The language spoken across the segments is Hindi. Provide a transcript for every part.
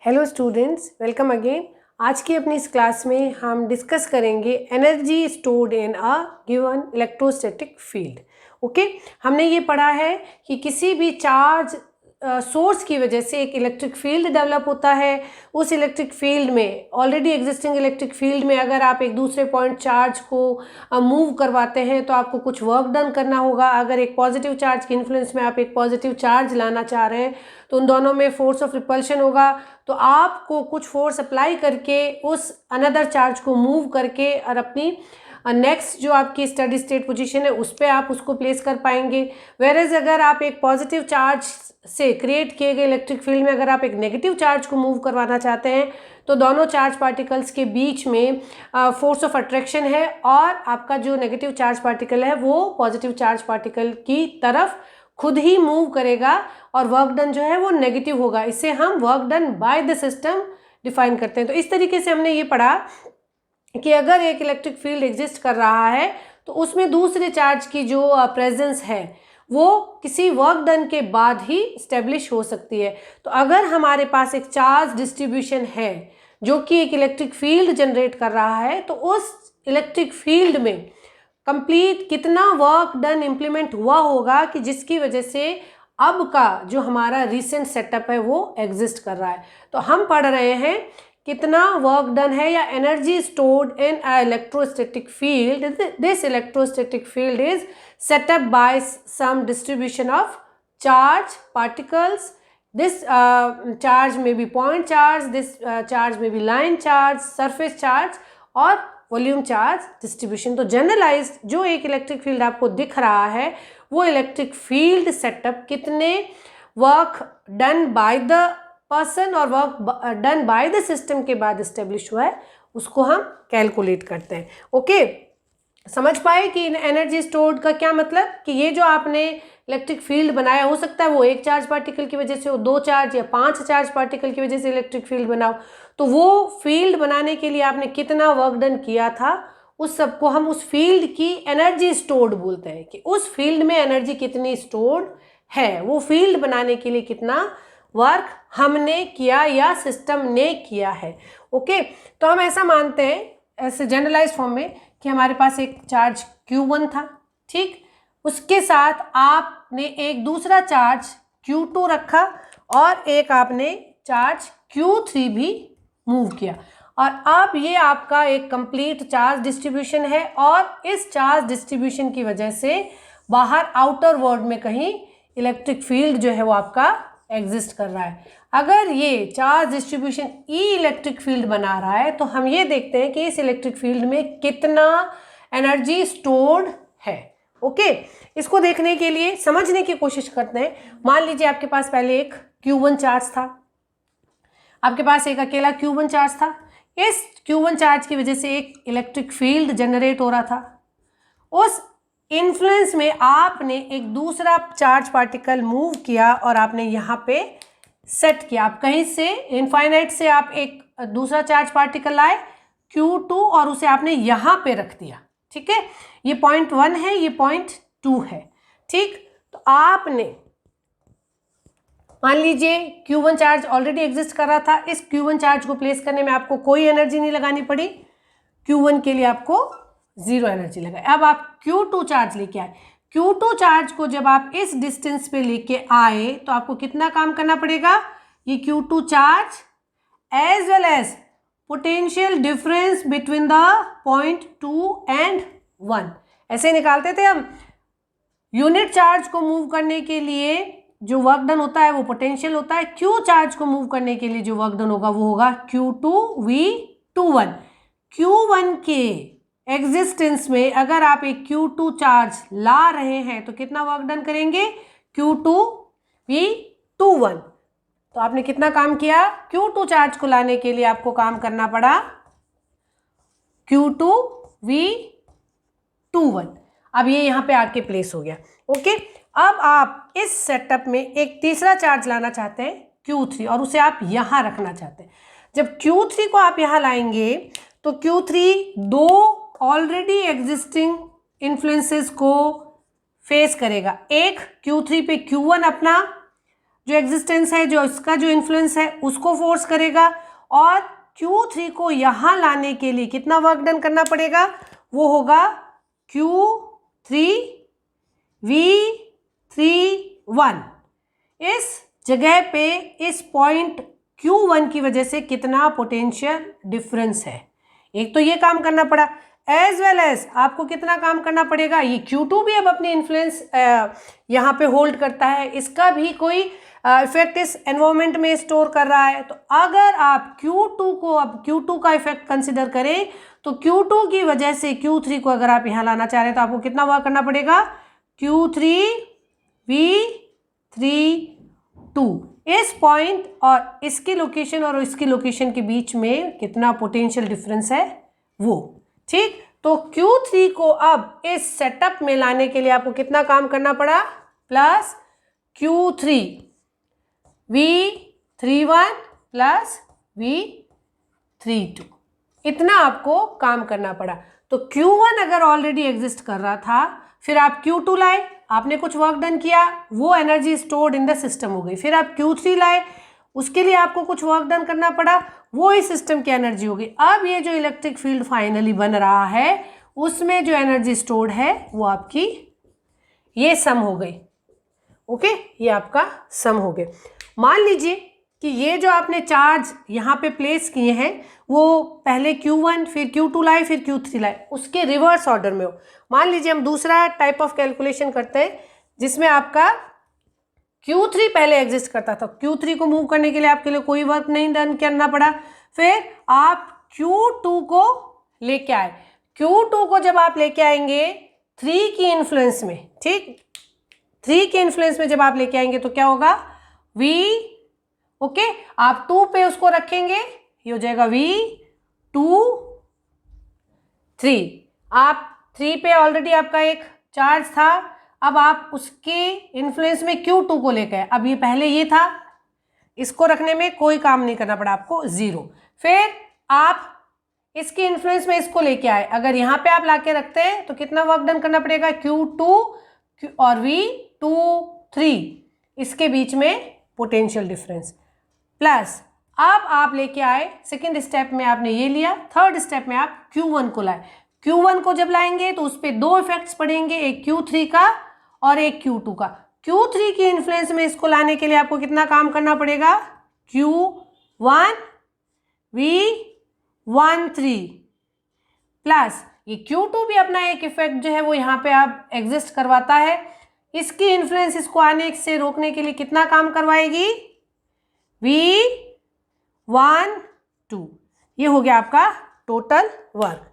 Hello students, welcome again. आज की अपनी इस क्लास में हम डिस्कस करेंगे energy stored in a given electrostatic field. Okay, हमने ये पढ़ा है कि किसी भी चार्ज सोर्स की वजह से एक इलेक्ट्रिक फील्ड डेवलप होता है। उस इलेक्ट्रिक फील्ड में, ऑलरेडी एग्जिस्टिंग इलेक्ट्रिक फील्ड में अगर आप एक दूसरे पॉइंट चार्ज को मूव करवाते हैं तो आपको कुछ वर्क डन करना होगा। अगर एक पॉजिटिव चार्ज के इन्फ्लुएंस में आप एक पॉजिटिव चार्ज लाना चाह रहे हैं तो उन दोनों में फोर्स ऑफ रिपल्शन होगा, तो आपको कुछ फोर्स अप्लाई करके उस अनदर चार्ज को मूव करके और अपनी नेक्स्ट जो आपकी स्टडी स्टेट पोजीशन है उस पर आप उसको प्लेस कर पाएंगे। वेरेज अगर आप एक पॉजिटिव चार्ज से क्रिएट किए गए इलेक्ट्रिक फील्ड में अगर आप एक नेगेटिव चार्ज को मूव करवाना चाहते हैं तो दोनों चार्ज पार्टिकल्स के बीच में फोर्स ऑफ अट्रैक्शन है और आपका जो नेगेटिव चार्ज पार्टिकल है वो पॉजिटिव चार्ज पार्टिकल की तरफ खुद ही मूव करेगा और वर्क डन जो है वो नेगेटिव होगा। इसे हम work done by the system define करते हैं। तो इस तरीके से हमने ये पढ़ा कि अगर एक इलेक्ट्रिक फील्ड एग्जिस्ट कर रहा है तो उसमें दूसरे चार्ज की जो प्रेजेंस है वो किसी वर्क डन के बाद ही स्टेब्लिश हो सकती है। तो अगर हमारे पास एक चार्ज डिस्ट्रीब्यूशन है जो कि एक इलेक्ट्रिक फील्ड जनरेट कर रहा है तो उस इलेक्ट्रिक फील्ड में कंप्लीट कितना वर्क डन इम्प्लीमेंट हुआ होगा कि जिसकी वजह से अब का जो हमारा रिसेंट सेटअप है वो एग्जिस्ट कर रहा है। तो हम पढ़ रहे हैं कितना वर्क डन है या energy stored in a electrostatic field. This electrostatic field is set up by some distribution of charge particles. This charge may be point charge, this charge may be line charge, surface charge और वॉल्यूम चार्ज डिस्ट्रीब्यूशन। तो जनरलाइज्ड जो एक इलेक्ट्रिक फील्ड आपको दिख रहा है वो इलेक्ट्रिक फील्ड सेटअप कितने work done by the person और work done by the system के बाद इस्टेब्लिश हुआ है उसको हम कैलकुलेट करते हैं। ओके, समझ पाए कि एनर्जी स्टोर्ड का क्या मतलब कि ये जो आपने इलेक्ट्रिक फील्ड बनाया हो सकता है वो एक चार्ज पार्टिकल की वजह से हो, दो चार्ज या पांच चार्ज पार्टिकल की वजह से इलेक्ट्रिक फील्ड बनाओ, तो वो फील्ड बनाने के लिए आपने कितना वर्क डन किया था उस सबको हम उस फील्ड की एनर्जी स्टोर्ड बोलते हैं कि उस फील्ड में एनर्जी कितनी स्टोर्ड है, वो फील्ड बनाने के लिए कितना वर्क हमने किया या सिस्टम ने किया है। ओके, तो हम ऐसा मानते हैं ऐसे जनरलाइज फॉर्म में कि हमारे पास एक चार्ज Q1 था, ठीक, उसके साथ आपने एक दूसरा चार्ज Q2 रखा और एक आपने चार्ज Q3 भी मूव किया और अब ये आपका एक कंप्लीट चार्ज डिस्ट्रीब्यूशन है और इस चार्ज डिस्ट्रीब्यूशन की वजह से बाहर आउटर वर्ल्ड में कहीं इलेक्ट्रिक फील्ड जो है वो आपका एग्जिस्ट कर रहा है। अगर ये चार्ज डिस्ट्रीब्यूशन ई इलेक्ट्रिक फील्ड बना रहा है तो हम ये देखते हैं कि इस इलेक्ट्रिक फील्ड में कितना एनर्जी स्टोर्ड है। ओके, इसको देखने के लिए समझने की कोशिश करते हैं। मान लीजिए आपके पास पहले एक Q1 चार्ज था, आपके पास एक अकेला Q1 चार्ज था। इस Q1 चार्ज की वजह से एक इलेक्ट्रिक फील्ड जनरेट हो रहा था। उस इन्फ्लुएंस में आपने एक दूसरा चार्ज पार्टिकल मूव किया और आपने यहाँ पे सेट किया। आप कहीं से इनफाइनाइट से आप एक दूसरा चार्ज पार्टिकल लाए Q2 और उसे आपने यहाँ पे रख दिया, ठीक है। ये पॉइंट 1 है, ये पॉइंट 2 है, ठीक। तो आपने मान लीजिए Q1 चार्ज ऑलरेडी एग्जिस्ट कर रहा था, इस Q1 चार्ज को प्लेस करने में आपको कोई एनर्जी नहीं लगानी पड़ी, Q1 के लिए आपको 0 एनर्जी लगाए। अब आप Q2 चार्ज लेके आए, Q2 चार्ज को जब आप इस डिस्टेंस पे लेके आए तो आपको कितना काम करना पड़ेगा, ये Q2 charge as well as potential difference between the point 2 and 1 ऐसे निकालते थे हम। यूनिट चार्ज को मूव करने के लिए जो वर्क डन होता है वो पोटेंशियल होता है, Q चार्ज को मूव करने के लिए जो वर्क डन होगा वो होगा Q2V21। Q1 के एग्जिस्टेंस में अगर आप एक Q2 चार्ज ला रहे हैं तो कितना वर्क डन करेंगे, Q2V21। तो आपने कितना काम किया, Q2 चार्ज को लाने के लिए आपको काम करना पड़ा Q2V21। अब ये यहाँ पे आके प्लेस हो गया। ओके, अब आप इस सेटअप में एक तीसरा चार्ज लाना चाहते हैं Q3 और उसे आप यहाँ रखना चाहते हैं। जब Q3 को आप यहाँ लाएंगे तो Q3 दो ऑलरेडी एग्जिस्टिंग इन्फ्लुएंसेस को फेस करेगा। एक Q3 पे Q1 अपना जो एग्जिस्टेंस है, जो इसका जो इन्फ्लुएंस है उसको फोर्स करेगा, और Q3 को यहाँ लाने के लिए कितना वर्क डन करना पड़ेगा, वो होगा Q3V31। इस जगह पे इस पॉइंट Q1 की वजह से कितना पोटेंशियल डिफरेंस है, एक तो ये काम करना पड़ा, एज वेल एज आपको कितना काम करना पड़ेगा, ये Q2 भी अब अपनी इन्फ्लुएंस यहाँ पे होल्ड करता है, इसका भी कोई इफेक्ट इस एनवायरनमेंट में स्टोर कर रहा है। तो अगर आप Q2 को, अब Q2 का इफेक्ट कंसिडर करें तो Q2 की वजह से Q3 को अगर आप यहाँ लाना चाह रहे हैं तो आपको कितना वर्क करना पड़ेगा, Q3V32। इस पॉइंट और इसकी लोकेशन और इसकी लोकेशन के बीच में कितना पोटेंशियल डिफरेंस है वो, ठीक। तो Q3 को अब इस सेटअप में लाने के लिए आपको कितना काम करना पड़ा, प्लस Q3V31 प्लस V32, इतना आपको काम करना पड़ा। तो Q1 अगर ऑलरेडी एग्जिस्ट कर रहा था, फिर आप Q2 लाए, आपने कुछ वर्क डन किया, वो energy stored in the system हो गई, फिर आप Q3 लाए, उसके लिए आपको कुछ वर्क डन करना पड़ा, वो इस सिस्टम की एनर्जी हो गई। अब ये जो इलेक्ट्रिक फील्ड फाइनली बन रहा है उसमें जो एनर्जी स्टोर्ड है वो आपकी ये सम हो गई, ओके, ये आपका सम हो गया। मान लीजिए कि ये जो आपने चार्ज यहाँ पे प्लेस किए हैं वो पहले Q1 फिर Q2 लाए फिर Q3 लाए, उसके रिवर्स ऑर्डर में हो। मान लीजिए हम दूसरा टाइप ऑफ कैलकुलेशन करते हैं जिसमें आपका Q3 पहले एग्जिस्ट करता था, Q3 को मूव करने के लिए आपके लिए कोई वर्क नहीं डन करना पड़ा, फिर आप Q2 को लेके आए। Q2 को जब आप लेके आएंगे 3 की इन्फ्लुएंस में, ठीक, 3 के इन्फ्लुएंस में जब आप लेके आएंगे तो क्या होगा, V, ओके, आप 2 पे उसको रखेंगे, ये हो जाएगा V23। आप 3 पे ऑलरेडी आपका एक चार्ज था, अब आप उसके इन्फ्लुएंस में Q2 को लेकर आए, अब ये पहले ये था, इसको रखने में कोई काम नहीं करना पड़ा आपको, 0। फिर आप इसके इन्फ्लुएंस में इसको लेके आए, अगर यहाँ पे आप लाके रखते हैं तो कितना वर्क डन करना पड़ेगा, Q2 और V23, इसके बीच में पोटेंशियल डिफरेंस, प्लस अब आप लेके आए सेकेंड स्टेप में आपने ये लिया, थर्ड स्टेप में आप Q1 को लाए। Q1 को जब लाएंगे तो उस पर 2 इफेक्ट्स पड़ेंगे, एक Q3 का और एक Q2 का। Q3 की इन्फ्लुएंस में इसको लाने के लिए आपको कितना काम करना पड़ेगा, Q1V13 प्लस ये Q2 भी अपना एक इफेक्ट जो है वो यहाँ पे आप एग्जिस्ट करवाता है, इसकी इन्फ्लुएंस इसको आने से रोकने के लिए कितना काम करवाएगी, V12। ये हो गया आपका टोटल वर्क।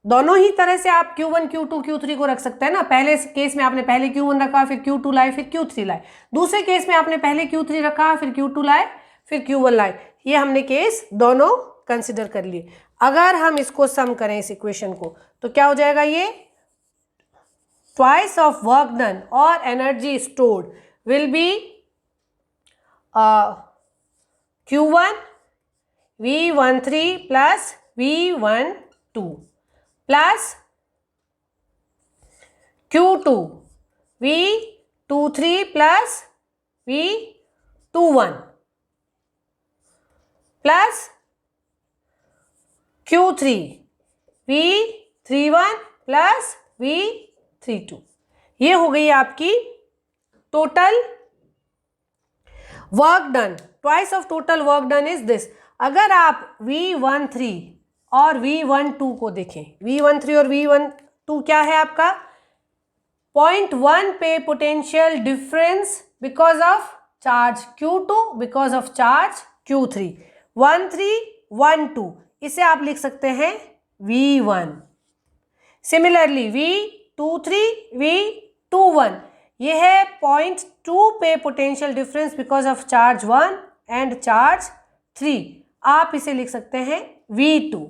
दोनों ही तरह से आप Q1, Q2, Q3 को रख सकते हैं ना। पहले केस में आपने पहले Q1 रखा फिर Q2 लाए फिर Q3 लाए, दूसरे केस में आपने पहले Q3 रखा फिर Q2 लाए फिर Q1 लाए, ये हमने केस दोनों कंसिडर कर लिए। अगर हम इसको सम करें इस इक्वेशन को तो क्या हो जाएगा, ये ट्वाइस ऑफ वर्क डन और energy stored will be Q1 V13 plus V12 plus Q2 V23 plus V21 plus Q3 V31 plus V32। ये हो गई आपकी total work done. Twice of total work done is this. अगर आप V13 और V12 को देखें, V13 और V12 क्या है आपका, 0.1 पे potential difference because of charge Q2 because of charge Q3, 13 12, इसे आप लिख सकते हैं V1। सिमिलरली V23 V21 ये है 0.2 पे potential difference because of charge 1 and charge 3, आप इसे लिख सकते हैं V2।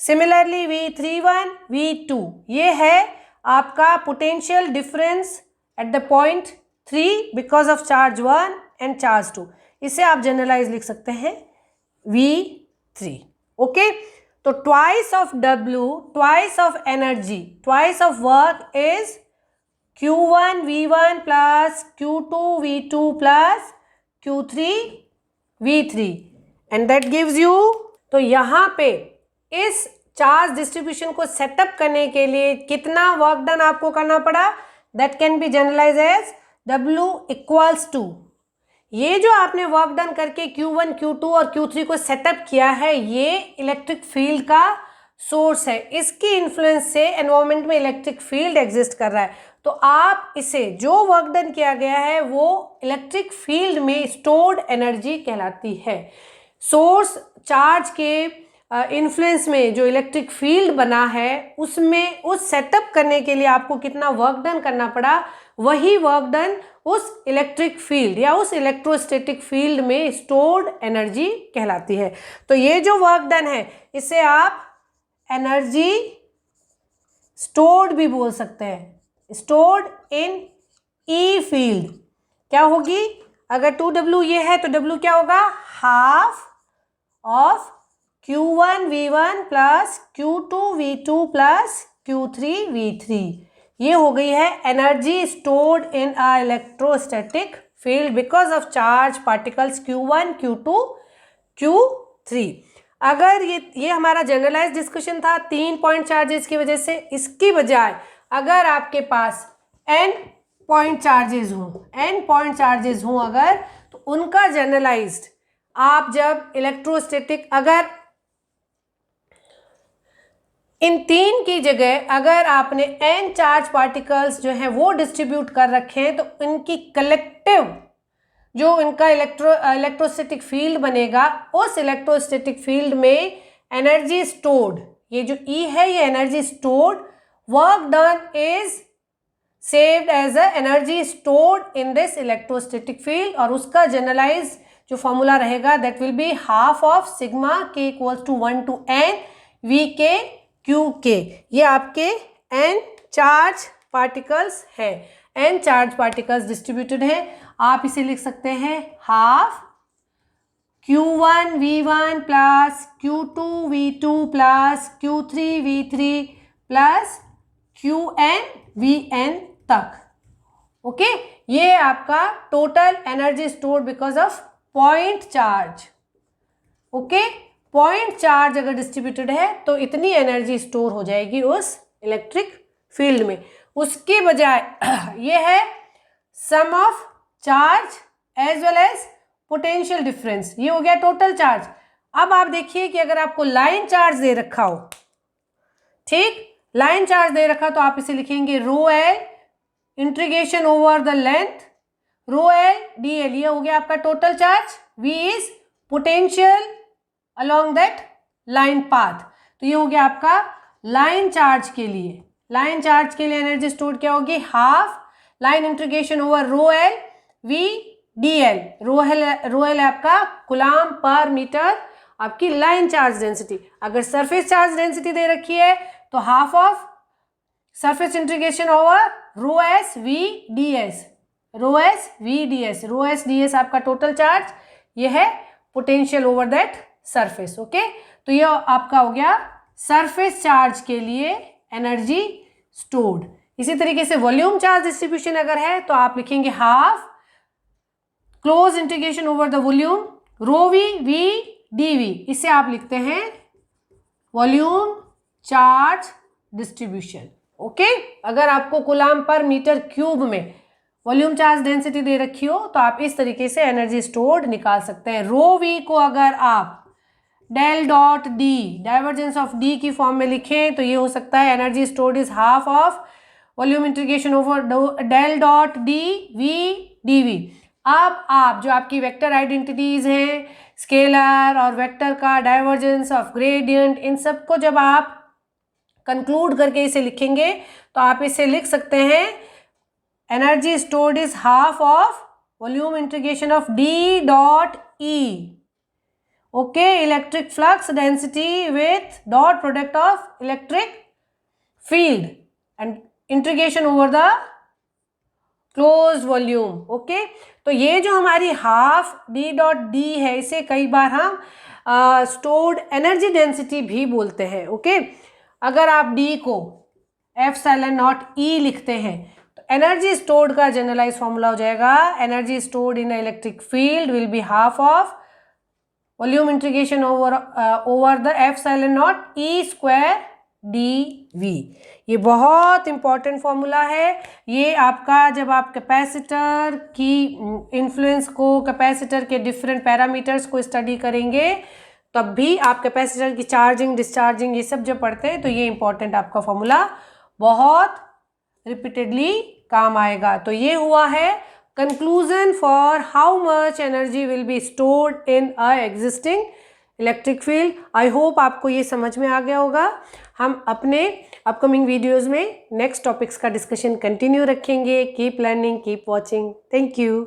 सिमिलरली V31 V2 ये है आपका potential difference at the point 3 because of charge 1 and charge 2, इसे आप जनरलाइज लिख सकते हैं V3। ओके, तो twice of W, twice of energy, twice of work is Q1 V1 plus Q2 V2 plus Q3 V3 and that gives you. तो यहाँ पे इस चार्ज डिस्ट्रीब्यूशन को सेटअप करने के लिए कितना वर्क डन आपको करना पड़ा, that can be generalise as W equals to, ये जो आपने वर्क डन करके Q1, Q2 और Q3 को सेटअप किया है, ये इलेक्ट्रिक फील्ड का सोर्स है। इसकी इन्फ्लुएंस से एनवायरनमेंट में इलेक्ट्रिक फील्ड एग्जिस्ट कर रहा है। तो आप इसे जो वर्क डन किया गया है वो इलेक्ट्रिक फील्ड में स्टोर्ड एनर्जी कहलाती है। सोर्स चार्ज के इन्फ्लुएंस में जो इलेक्ट्रिक फील्ड बना है उसमें उस सेटअप करने के लिए आपको कितना वर्क डन करना पड़ा, वही वर्क डन उस इलेक्ट्रिक फील्ड या उस इलेक्ट्रोस्टैटिक फील्ड में स्टोर्ड एनर्जी कहलाती है। तो ये जो वर्क डन है इसे आप एनर्जी स्टोर्ड भी बोल सकते हैं, स्टोर्ड इन ई फील्ड। क्या होगी, अगर 2W ये है तो W क्या होगा, half of Q1 V1 plus Q2 V2 plus Q3 V3। ये हो गई है energy stored in a electrostatic field because of charge particles Q1, Q2, Q3। अगर ये हमारा जनरलाइज डिस्कशन था 3 पॉइंट चार्जेस की वजह से। इसकी बजाय अगर आपके पास n पॉइंट चार्जेस हों अगर, तो उनका जनरलाइज्ड आप जब इलेक्ट्रोस्टैटिक, अगर इन 3 की जगह अगर आपने n चार्ज पार्टिकल्स जो हैं वो डिस्ट्रीब्यूट कर रखे हैं, तो इनकी कलेक्टिव जो इनका इलेक्ट्रोस्टैटिक फील्ड बनेगा, उस इलेक्ट्रोस्टैटिक फील्ड में एनर्जी स्टोर्ड, ये जो E है ये energy stored, work done is saved as a energy stored in this electrostatic field. और उसका जनरलाइज जो फॉर्मूला रहेगा that will be half of sigma k equals to 1 to n Vk Qk। ये आपके n चार्ज पार्टिकल्स है, n चार्ज पार्टिकल्स डिस्ट्रीब्यूटेड है। आप इसे लिख सकते हैं half Q1 V1 plus Q2 V2 plus Q3 V3 plus Qn Vn तक। ओके, ये आपका total energy stored because of point charge. Okay, point charge अगर डिस्ट्रीब्यूटेड है तो इतनी एनर्जी स्टोर हो जाएगी उस इलेक्ट्रिक फील्ड में। उसके बजाय ये है sum of charge as well as potential difference, ये हो गया टोटल चार्ज। अब आप देखिए कि अगर आपको लाइन चार्ज दे रखा हो, ठीक, लाइन चार्ज दे रखा, तो आप इसे लिखेंगे rho L integration over the length rho L D L, ये हो गया आपका total charge. V is potential along that line path. तो ये हो गया आपका लाइन चार्ज के लिए। लाइन चार्ज के लिए एनर्जी स्टोर्ड क्या होगी, half line integration over rho l V d l. Rho l आपका कूलम्ब पर मीटर आपकी लाइन चार्ज डेंसिटी। अगर सरफेस चार्ज डेंसिटी दे रखी है तो half of surface integration over rho s v d s, rho s v d s, rho s d s आपका टोटल चार्ज, ये है potential over that surface. Okay, तो ये आपका हो गया सरफेस चार्ज के लिए एनर्जी स्टोर्ड। इसी तरीके से वॉल्यूम चार्ज डिस्ट्रीब्यूशन अगर है तो आप लिखेंगे half close integration over the volume rho v v d v, इसे आप लिखते हैं वॉल्यूम चार्ज डिस्ट्रीब्यूशन। ओके, अगर आपको कूलम्ब पर मीटर क्यूब में वॉल्यूम चार्ज डेंसिटी दे रखी हो तो आप इस तरीके से एनर्जी स्टोर्ड निकाल सकते हैं। रो वी को अगर आप del dot d, divergence of d की फॉर्म में लिखें तो ये हो सकता है energy stored is half of volume integration over del dot d v d v. अब आप जो आपकी वेक्टर आइडेंटिटीज हैं, स्केलर और वेक्टर का डाइवर्जेंस ऑफ ग्रेडियंट, इन सब को जब आप कंक्लूड करके इसे लिखेंगे तो आप इसे लिख सकते हैं energy stored is half of volume integration of D dot E. Okay, electric flux density with dot product of electric field and integration over the close volume. Okay, तो ये जो हमारी हाफ डी डॉट डी है इसे कई बार हम स्टोर्ड एनर्जी डेंसिटी भी बोलते हैं। ओके, अगर आप डी को एप्सिलॉन नॉट ई लिखते हैं तो एनर्जी स्टोर्ड का जनरलाइज फॉर्मूला हो जाएगा, energy stored in electric field will be half of volume integration over the epsilon naught E square d v. ये बहुत इंपॉर्टेंट फॉर्मूला है। ये आपका जब आप कैपेसिटर की इन्फ्लुएंस को, कैपेसिटर के डिफरेंट पैरामीटर्स को स्टडी करेंगे तब भी आप कैपेसिटर की चार्जिंग डिस्चार्जिंग ये सब जब पढ़ते हैं तो ये इंपॉर्टेंट आपका फॉर्मूला बहुत रिपीटेडली काम आएगा। तो ये हुआ है conclusion for how much energy will be stored in a existing electric field. I hope आपको ये समझ में आ गया होगा। हम अपने अपकमिंग वीडियोस में नेक्स्ट टॉपिक्स का डिस्कशन कंटिन्यू रखेंगे। Keep learning, keep watching. Thank you.